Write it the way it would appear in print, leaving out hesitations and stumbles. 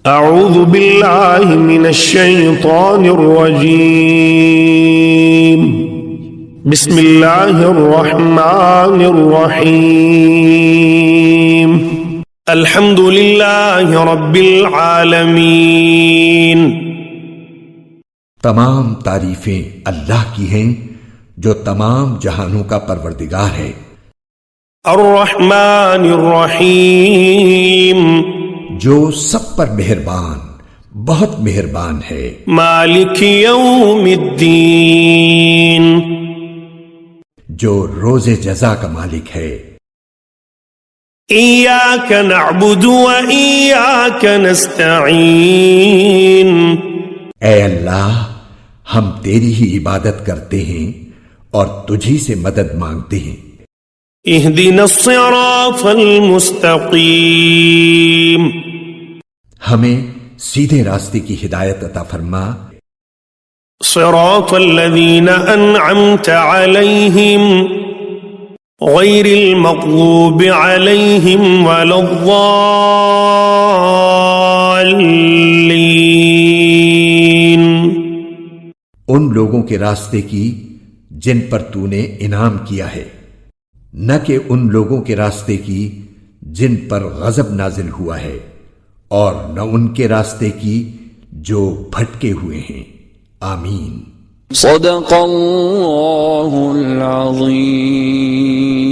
اعوذ باللہ من الشیطان الرجیم بسم اللہ الرحمن الرحیم الحمد للہ رب العالمین۔ تمام تعریفیں اللہ کی ہیں جو تمام جہانوں کا پروردگار ہے۔ الرحمن الرحیم جو سب پر مہربان بہت مہربان ہے۔ مالک یوم الدین جو روز جزا کا مالک ہے۔ ایاک نعبد و ایاک نستعین اے اللہ ہم تیری ہی عبادت کرتے ہیں اور تجھی سے مدد مانگتے ہیں۔ اہدنا الصراط المستقیم ہمیں سیدھے راستے کی ہدایت عطا فرما۔ صراط الذین انعمت علیہم غیر المغضوب علیہم ولا الضالین۔ ان لوگوں کے راستے کی جن پر تو نے انعام کیا ہے، نہ کہ ان لوگوں کے راستے کی جن پر غضب نازل ہوا ہے، اور نہ ان کے راستے کی جو بھٹکے ہوئے ہیں۔ آمین۔ صدق اللہ العظیم۔